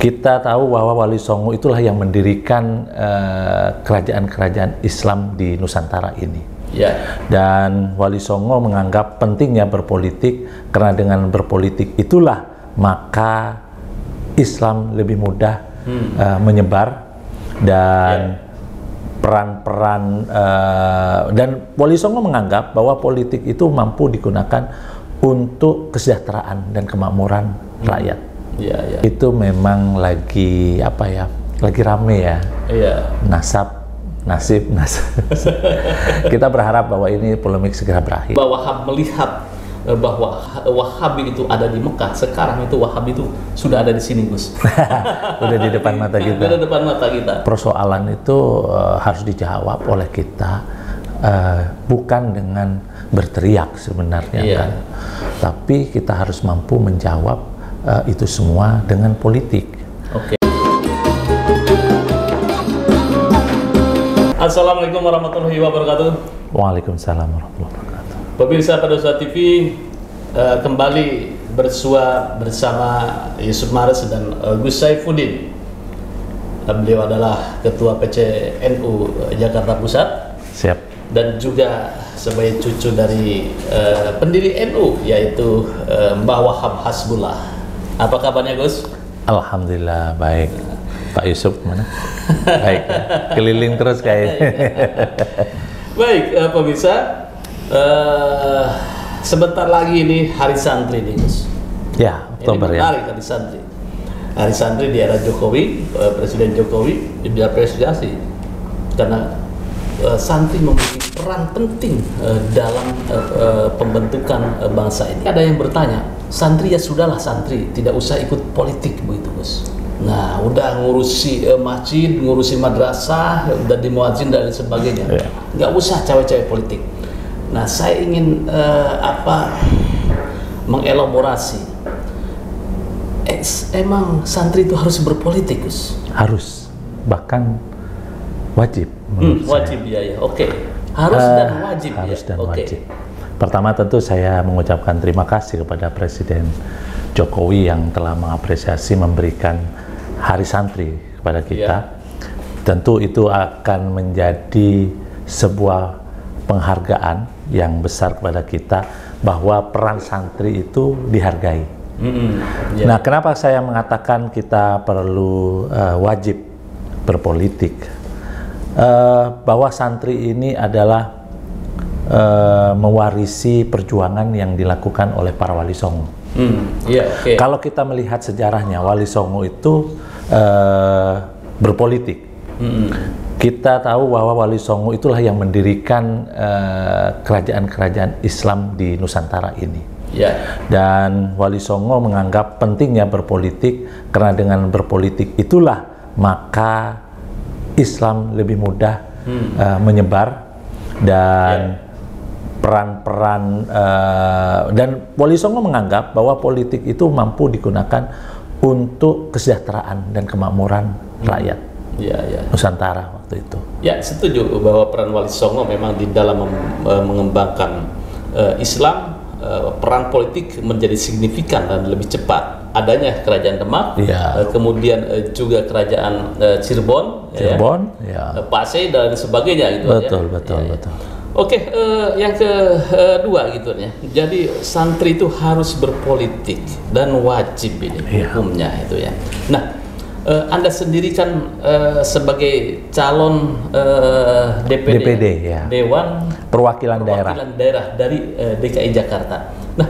Kita tahu bahwa Wali Songo itulah yang mendirikan kerajaan-kerajaan Islam di Nusantara ini. Ya. Dan Wali Songo menganggap pentingnya berpolitik karena dengan berpolitik itulah maka Islam lebih mudah menyebar dan peran-peran dan Wali Songo menganggap bahwa politik itu mampu digunakan untuk kesejahteraan dan kemakmuran rakyat. Ya, ya. Itu memang lagi apa ya? Lagi rame ya. Iya. Nasib. Kita berharap bahwa ini polemik segera berakhir. Bahwa Wahab melihat bahwa Wahabi itu ada di Mekah, sekarang itu Wahabi itu sudah ada di sini, Gus. Udah di depan mata kita. Udah di depan mata kita. Persoalan itu harus dijawab oleh kita, bukan dengan berteriak sebenarnya, Iya. kan. Tapi kita harus mampu menjawab itu semua dengan politik. Oke. Assalamualaikum warahmatullahi wabarakatuh. Waalaikumsalam warahmatullahi wabarakatuh. Pemirsa Padosa TV, kembali bersua bersama Yusuf Mares dan Gus Saifuddin. Beliau adalah Ketua PCNU Jakarta Pusat. Siap. Dan juga sebagai cucu dari pendiri NU, yaitu Mbah Wahab Hasbullah. Apa kabarnya, Gus? Alhamdulillah baik. Pak Yusuf mana? Baik, ya. Keliling terus kayaknya. Baik, pemirsa, sebentar lagi ini Hari Santri nih, Gus. Ya, Oktober ini ya. menarik Hari Santri. Hari Santri di era Jokowi, Presiden Jokowi diapresiasi karena santri memiliki peran penting dalam pembentukan bangsa ini. Ada yang bertanya, santri ya sudahlah santri, tidak usah ikut politik begitu, Gus. Nah, udah ngurusi masjid, ngurusi madrasah, udah di muadzin dan sebagainya. Nggak usah cawe-cawe politik. Nah, saya ingin mengelaborasi. Emang santri itu harus berpolitik, Gus? Harus, bahkan wajib. Wajib ya, oke. Harus dan wajib. Harus ya? dan Oke. wajib. Pertama tentu saya mengucapkan terima kasih kepada Presiden Jokowi yang telah mengapresiasi memberikan Hari Santri kepada kita. Tentu itu akan menjadi sebuah penghargaan yang besar kepada kita bahwa peran santri itu dihargai. Nah, kenapa saya mengatakan kita perlu wajib berpolitik? Bahwa santri ini adalah mewarisi perjuangan yang dilakukan oleh para Wali Songo. Okay. Kalau kita melihat sejarahnya, Wali Songo itu berpolitik. Kita tahu bahwa Wali Songo itulah yang mendirikan kerajaan-kerajaan Islam di Nusantara ini. Dan Wali Songo menganggap pentingnya berpolitik karena dengan berpolitik itulah maka Islam lebih mudah menyebar dan peran-peran dan Wali Songo menganggap bahwa politik itu mampu digunakan untuk kesejahteraan dan kemakmuran rakyat Nusantara waktu itu. Ya, setuju bahwa peran Wali Songo memang di dalam mengembangkan Islam, peran politik menjadi signifikan dan lebih cepat. Adanya kerajaan Demak, kemudian juga kerajaan Cirebon, Pasai dan sebagainya gitu. Betul. Oke, yang kedua gitu ya. Jadi santri itu harus berpolitik dan wajib ini hukumnya itu ya. Nah, Anda sendiri kan sebagai calon DPD Dewan Perwakilan Daerah dari DKI Jakarta. Nah,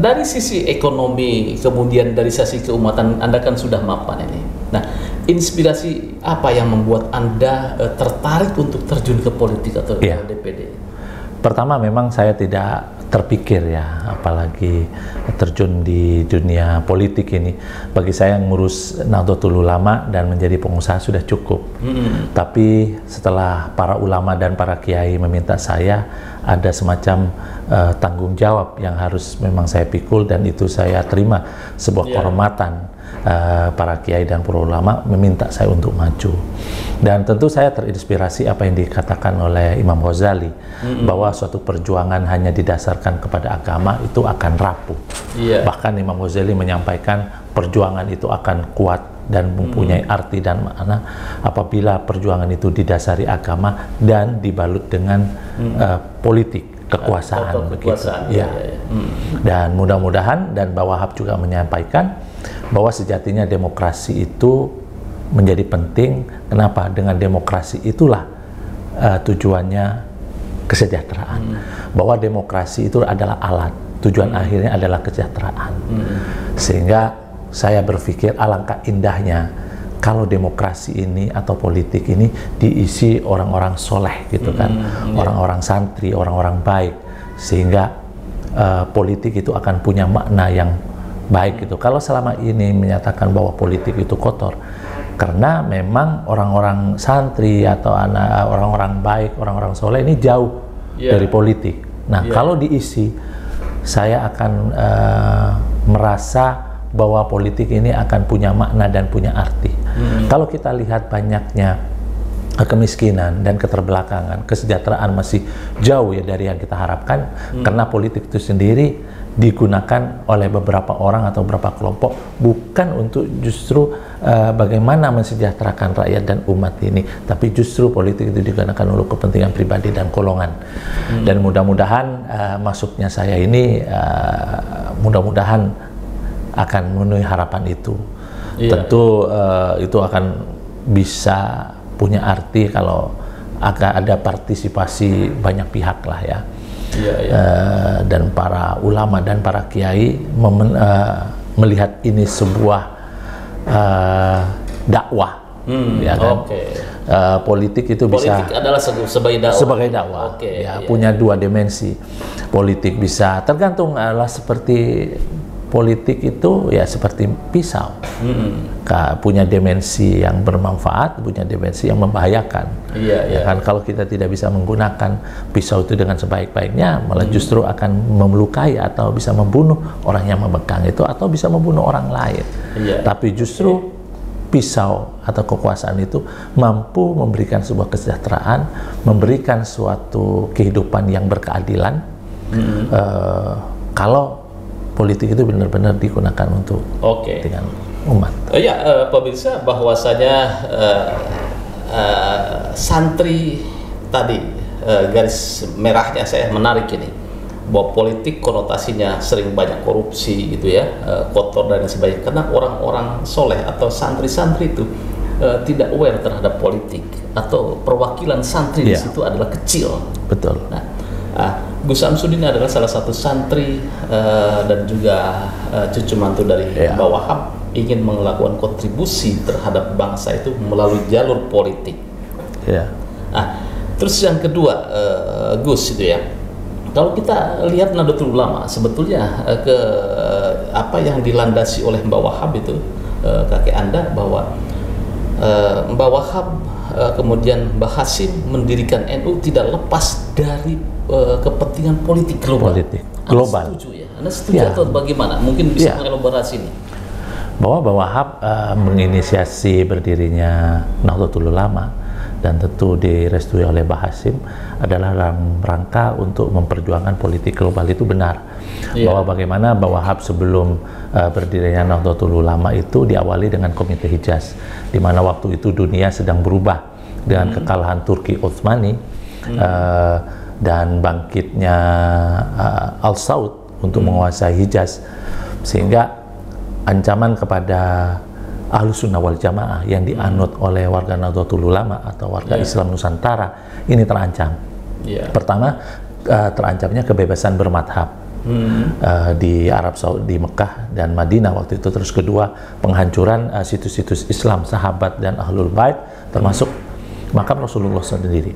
dari sisi ekonomi, kemudian dari sisi keumatan, Anda kan sudah mapan ini. Nah, inspirasi apa yang membuat Anda tertarik untuk terjun ke politik atau DPD? Pertama, memang saya tidak terpikir ya, apalagi terjun di dunia politik ini. Bagi saya ngurus Nahdlatul Ulama dan menjadi pengusaha sudah cukup. Tapi setelah para ulama dan para kiai meminta saya, ada semacam tanggung jawab yang harus memang saya pikul, dan itu saya terima sebuah kehormatan. Para kiai dan para ulama meminta saya untuk maju. Dan tentu saya terinspirasi apa yang dikatakan oleh Imam Ghazali, bahwa suatu perjuangan hanya didasarkan kepada agama itu akan rapuh. Bahkan Imam Ghazali menyampaikan perjuangan itu akan kuat dan mempunyai arti dan makna apabila perjuangan itu didasari agama dan dibalut dengan politik, kekuasaan. Dan mudah-mudahan, dan Mbah Wahab juga menyampaikan bahwa sejatinya demokrasi itu menjadi penting. Kenapa? Dengan demokrasi itulah tujuannya kesejahteraan. Bahwa demokrasi itu adalah alat, tujuan akhirnya adalah kesejahteraan. Sehingga saya berpikir alangkah indahnya kalau demokrasi ini atau politik ini diisi orang-orang soleh gitu kan, orang-orang santri, orang-orang baik, sehingga politik itu akan punya makna yang baik gitu. Kalau selama ini menyatakan bahwa politik itu kotor, karena memang orang-orang santri atau orang-orang baik, orang-orang soleh ini jauh dari politik. Nah, kalau diisi, saya akan merasa bahwa politik ini akan punya makna dan punya arti. Kalau kita lihat banyaknya kemiskinan dan keterbelakangan, kesejahteraan masih jauh ya dari yang kita harapkan, karena politik itu sendiri digunakan oleh beberapa orang atau beberapa kelompok bukan untuk justru bagaimana mensejahterakan rakyat dan umat ini, tapi justru politik itu digunakan untuk kepentingan pribadi dan golongan. Dan mudah-mudahan masuknya saya ini mudah-mudahan akan memenuhi harapan itu. Tentu itu akan bisa punya arti kalau akan ada partisipasi banyak pihak lah ya. Dan para ulama dan para kiai melihat ini sebuah dakwah, ya kan? Politik itu bisa adalah sebagai dakwah. Punya dua dimensi. Politik bisa tergantung adalah seperti politik itu ya seperti pisau, punya dimensi yang bermanfaat, punya dimensi yang membahayakan. Kan kalau kita tidak bisa menggunakan pisau itu dengan sebaik-baiknya, malah justru akan melukai atau bisa membunuh orang yang memegang itu, atau bisa membunuh orang lain. Tapi justru pisau atau kekuasaan itu mampu memberikan sebuah kesejahteraan, memberikan suatu kehidupan yang berkeadilan. Kalau politik itu benar-benar digunakan untuk dengan umat. Pemirsa, bahwasanya santri tadi garis merahnya saya menarik ini, bahwa politik konotasinya sering banyak korupsi gitu ya, kotor dan sebagainya, karena orang-orang soleh atau santri-santri itu tidak aware terhadap politik, atau perwakilan santri di situ adalah kecil. Betul. Gus Samsudin adalah salah satu santri dan juga cucu mantu dari Mbah Wahab, ingin melakukan kontribusi terhadap bangsa itu melalui jalur politik. Terus yang kedua, Gus itu ya, kalau kita lihat Nahdlatul Ulama sebetulnya apa yang dilandasi oleh Mbah Wahab itu, kakek Anda, bahwa Mbah Wahab kemudian Mbah Hasim mendirikan NU tidak lepas dari kepentingan politik global. Global. Anda setuju ya? Anda setuju atau bagaimana? Mungkin bisa mengelaborasi ini. Bahwa Mbah Wahab menginisiasi berdirinya Nahdlatul Ulama dan tentu direstui oleh Mbah Hasim adalah dalam rangka untuk memperjuangkan politik global, itu benar. Bahwa bagaimana Mbah Wahab sebelum berdirinya Nahdlatul Ulama itu diawali dengan Komite Hijaz, di mana waktu itu dunia sedang berubah dengan kekalahan Turki Utsmani dan bangkitnya Al Saud untuk menguasai Hijaz, sehingga ancaman kepada Ahlus Sunnah wal Jamaah yang dianut oleh warga Nahdlatul Ulama atau warga Islam Nusantara ini terancam. Pertama, terancamnya kebebasan bermadhab di Arab Saudi, di Mekah dan Madinah waktu itu. Terus kedua, penghancuran situs-situs Islam, sahabat dan Ahlul Bait, termasuk makam Rasulullah sendiri.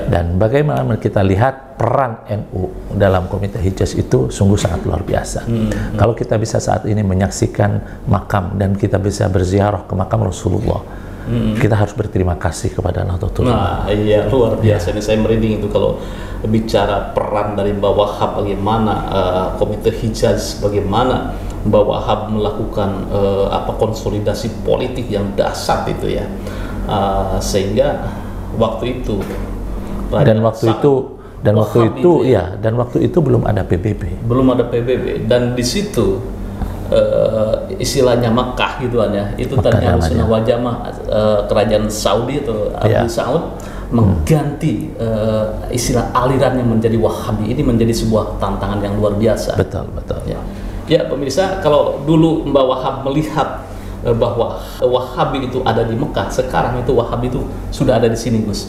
Dan bagaimana kita lihat peran NU dalam Komite Hijaz itu sungguh sangat luar biasa. Kalau kita bisa saat ini menyaksikan makam dan kita bisa berziarah ke makam Rasulullah, kita harus berterima kasih kepada Nahdlatul Ulama. Luar biasa. Ini saya merinding itu kalau bicara peran dari Mbah Wahab, bagaimana Komite Hijaz, bagaimana Mbah Wahab melakukan konsolidasi politik yang dahsyat itu ya. sehingga waktu itu dan waktu itu belum ada PBB. Belum ada PBB, dan di situ istilahnya Mekah gitu ya. Itu tadinya Sunnah wal Jamaah, kerajaan Saudi atau Arab Saud mengganti istilah aliran yang menjadi Wahabi. Ini menjadi sebuah tantangan yang luar biasa. Betul. Ya pemirsa, kalau dulu Mbak Wahab melihat bahwa Wahabi itu ada di Mekah, sekarang itu Wahabi itu sudah ada di sini, Gus.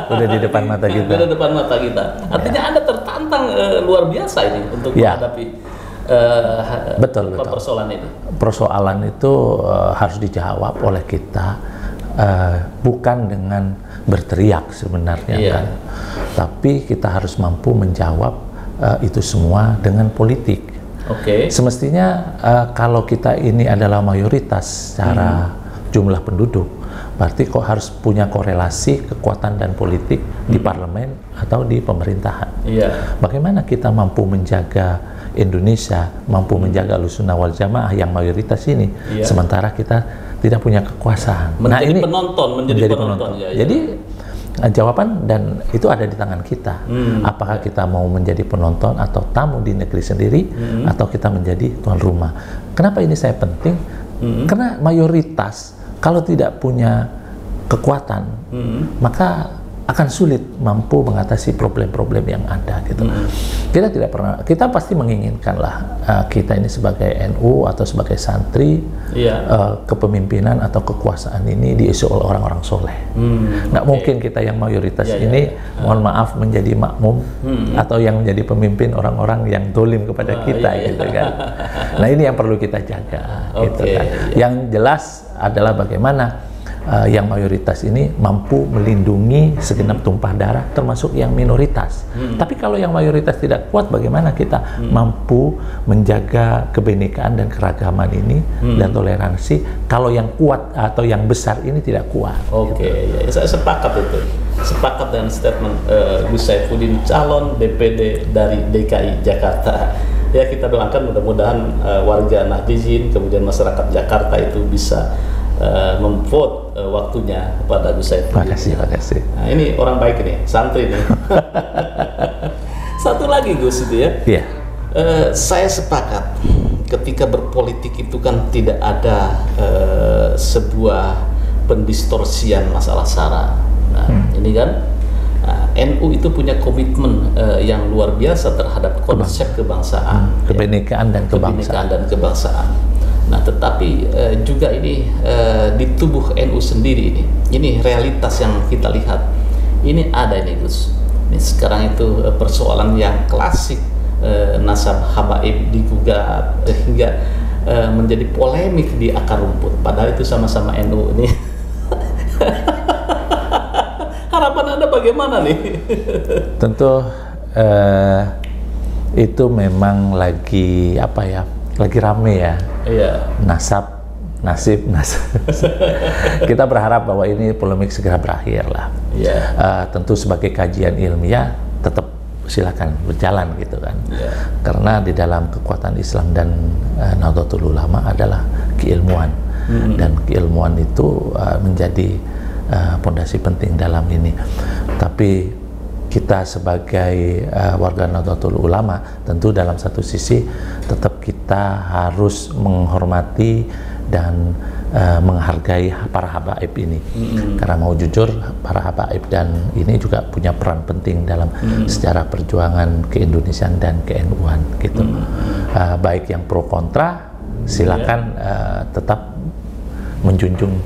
Udah di depan mata kita. Udah di depan mata kita. Artinya Anda tertantang luar biasa ini untuk menghadapi betul. persoalan ini. Persoalan itu harus dijawab oleh kita, bukan dengan berteriak sebenarnya kan, tapi kita harus mampu menjawab itu semua dengan politik. Semestinya kalau kita ini adalah mayoritas secara jumlah penduduk, berarti kok harus punya korelasi kekuatan dan politik di parlemen atau di pemerintahan. Bagaimana kita mampu menjaga Indonesia, mampu menjaga Ahlussunnah wal Jamaah yang mayoritas ini, sementara kita tidak punya kekuasaan. Menjadi penonton. Jadi jawaban dan itu ada di tangan kita. Apakah kita mau menjadi penonton atau tamu di negeri sendiri, atau kita menjadi tuan rumah. Kenapa ini saya penting? Karena mayoritas kalau tidak punya kekuatan, maka akan sulit mampu mengatasi problem-problem yang ada gitu. Kita pasti menginginkanlah kita ini sebagai NU atau sebagai santri, kepemimpinan atau kekuasaan ini diisi oleh orang-orang soleh. Nggak mungkin kita yang mayoritas ini, mohon maaf, menjadi makmum atau yang menjadi pemimpin orang-orang yang dolim kepada kita gitu kan. Nah ini yang perlu kita jaga gitu kan. Yang jelas adalah bagaimana yang mayoritas ini mampu melindungi segenap tumpah darah, termasuk yang minoritas. Tapi kalau yang mayoritas tidak kuat, bagaimana kita mampu menjaga kebenekaan dan keragaman ini dan toleransi kalau yang kuat atau yang besar ini tidak kuat? Saya sepakat itu. Sepakat dengan statement Gus Saifuddin, calon DPD dari DKI Jakarta. Ya, kita doakan mudah-mudahan warga Nahdijin, kemudian masyarakat Jakarta itu bisa memvote waktunya kepada Gus Saifuddin. Makasih. Nah, ini orang baik ini, santri nih. Satu lagi Gus itu ya. Saya sepakat ketika berpolitik itu kan tidak ada sebuah pendistorsian masalah sara. Nah, ini kan NU itu punya komitmen yang luar biasa terhadap konsep kebangsaan, kebenekaan dan kebangsaan. Nah, tetapi juga ini di tubuh NU sendiri ini realitas yang kita lihat. Ini ada ini Gus. Ini sekarang itu persoalan yang klasik, nasab habaib digugat hingga menjadi polemik di akar rumput. Padahal itu sama-sama NU ini. Harapan Anda bagaimana nih? Tentu itu memang lagi lagi rame ya. Nasib. Kita berharap bahwa ini polemik segera berakhir lah. Tentu sebagai kajian ilmiah tetap silakan berjalan gitu kan. Karena di dalam kekuatan Islam dan Nahdlatul Ulama adalah keilmuan, dan keilmuan itu menjadi pondasi penting dalam ini. Tapi kita sebagai warga Nahdlatul Ulama tentu dalam satu sisi tetap kita harus menghormati dan menghargai para habaib ini. Karena mau jujur, para habaib dan ini juga punya peran penting dalam sejarah perjuangan keindonesiaan dan ke-NU-an gitu. Baik yang pro kontra, silakan tetap menjunjung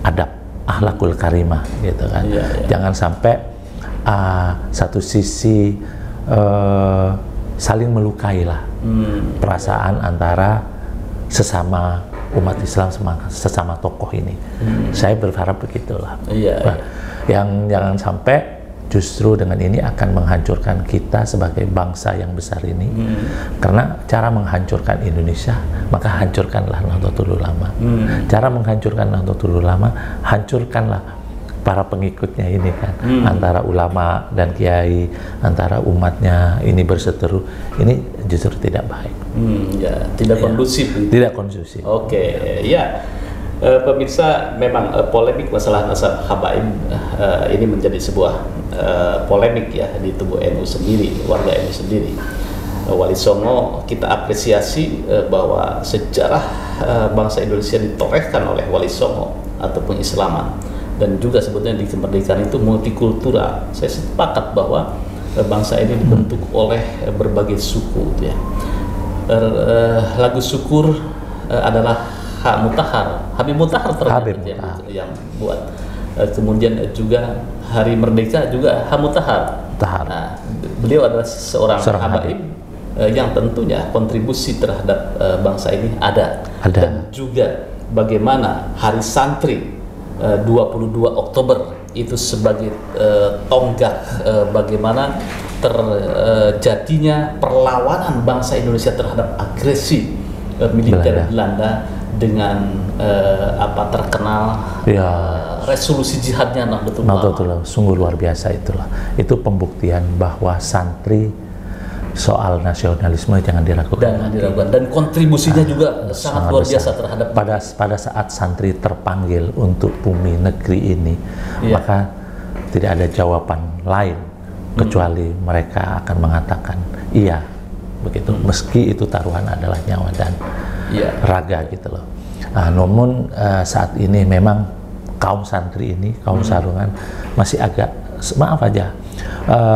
adab, akhlakul karimah gitu kan. Jangan sampai satu sisi saling melukai lah perasaan antara sesama umat Islam, sesama tokoh ini. Saya berharap begitulah. Yang jangan sampai justru dengan ini akan menghancurkan kita sebagai bangsa yang besar ini. Karena cara menghancurkan Indonesia, maka hancurkanlah Nahdlatul Ulama. Cara menghancurkan Nahdlatul Ulama, hancurkanlah para pengikutnya ini kan. Antara ulama dan kiai, antara umatnya ini berseteru, ini justru tidak baik. Tidak kondusif. Tidak kondusif. Pemirsa, memang polemik masalah nasab habaib ini menjadi sebuah polemik ya di tubuh NU sendiri, warga NU sendiri. Wali Songo kita apresiasi bahwa sejarah bangsa Indonesia ditorehkan oleh Wali Songo atau pengislaman, dan juga sebetulnya di kemerdekaan itu multikultural. Saya sepakat bahwa bangsa ini dibentuk oleh berbagai suku ya. Lagu syukur adalah Habib Mutahar ternyata yang buat. Kemudian juga Hari Merdeka juga Mutahar. Nah, beliau adalah seorang habaib yang tentunya kontribusi terhadap bangsa ini ada. Dan juga bagaimana Hari Santri 22 Oktober itu sebagai tonggak bagaimana terjadinya perlawanan bangsa Indonesia terhadap agresi militer Belanda dengan terkenal resolusi jihadnya Nahdlatul Ulama. Sungguh luar biasa itulah. Itu pembuktian bahwa santri soal nasionalisme jangan diragukan. Dan kontribusinya juga sangat luar biasa terhadap pada saat santri terpanggil untuk bumi negeri ini, maka tidak ada jawaban lain kecuali mereka akan mengatakan iya begitu, meski itu taruhan adalah nyawa dan raga gitu loh. Namun saat ini memang kaum santri ini, kaum sarungan masih agak, maaf aja,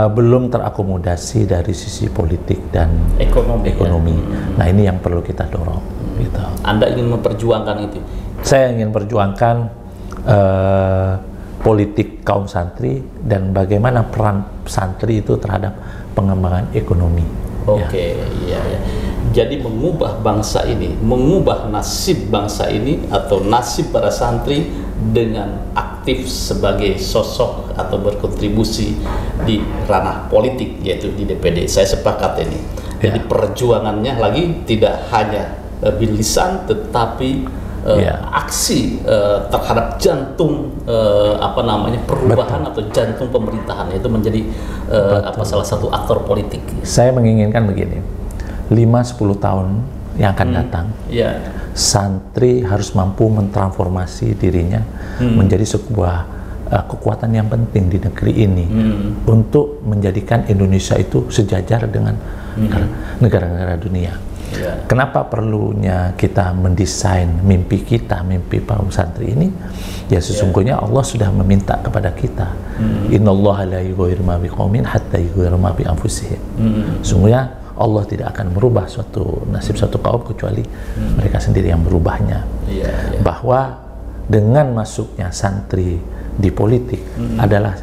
belum terakomodasi dari sisi politik dan ekonomi. Nah, ini yang perlu kita dorong gitu. Anda ingin memperjuangkan itu? Saya ingin perjuangkan politik kaum santri dan bagaimana peran santri itu terhadap pengembangan ekonomi. Oke, iya. Jadi mengubah bangsa ini, mengubah nasib bangsa ini atau nasib para santri dengan aktif sebagai sosok atau berkontribusi di ranah politik, yaitu di DPD. Saya sepakat ini. Jadi perjuangannya lagi tidak hanya bil lisan, tetapi aksi terhadap jantung perubahan atau jantung pemerintahan, itu menjadi salah satu aktor politik. Saya menginginkan begini, 5-10 tahun yang akan datang, santri harus mampu mentransformasi dirinya menjadi sebuah kekuatan yang penting di negeri ini untuk menjadikan Indonesia itu sejajar dengan negara-negara dunia. Kenapa perlunya kita mendesain mimpi kita, mimpi para santri ini? Ya sesungguhnya Allah sudah meminta kepada kita, Innallaha la yughayyiru ma biqaumin hatta yughayyiru ma bi anfusihim. Sesungguhnya Allah tidak akan merubah nasib suatu kaum kecuali mereka sendiri yang merubahnya. Bahwa dengan masuknya santri di politik adalah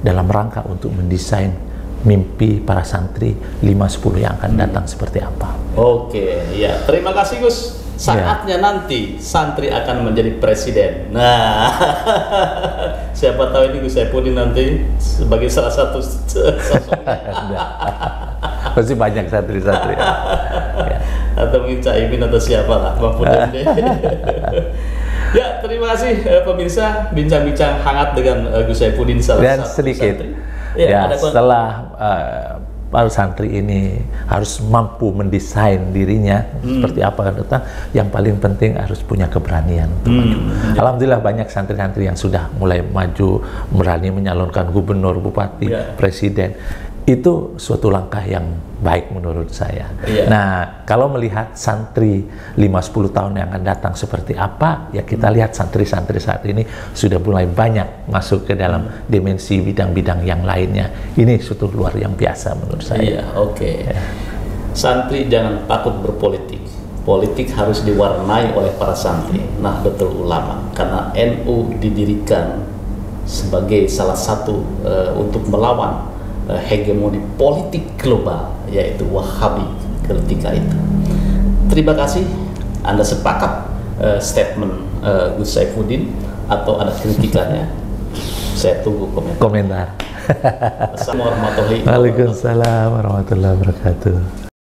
dalam rangka untuk mendesain mimpi para santri 5-10 yang akan datang seperti apa. Oke, ya. Terima kasih Gus. Saatnya nanti santri akan menjadi presiden. Nah, siapa tahu ini Gus Saifuddin nanti sebagai salah satu sosoknya. Pasti banyak santri-santri. Atau mungkin Caimin atau siapa lah, Ya, terima kasih pemirsa, bincang-bincang hangat dengan Gus Saifuddin, salah satu sedikit santri. Setelah para santri ini harus mampu mendesain dirinya seperti apa kan datang, yang paling penting harus punya keberanian untuk maju. Alhamdulillah banyak santri-santri yang sudah mulai maju, berani menyalonkan gubernur, bupati, presiden. Itu suatu langkah yang baik menurut saya. Nah, kalau melihat santri 5-10 tahun yang akan datang seperti apa, ya kita lihat santri-santri saat ini sudah mulai banyak masuk ke dalam dimensi bidang-bidang yang lainnya. Ini suatu luar yang biasa menurut saya. Santri jangan takut berpolitik. Politik harus diwarnai oleh para santri, Nahdlatul Ulama, karena NU didirikan sebagai salah satu untuk melawan hegemoni politik global, yaitu Wahabi ketika itu. Terima kasih. Anda sepakat statement Gus Saifuddin atau ada kritikannya? Saya tunggu komentar. Waalaikumsalam warahmatullahi wabarakatuh.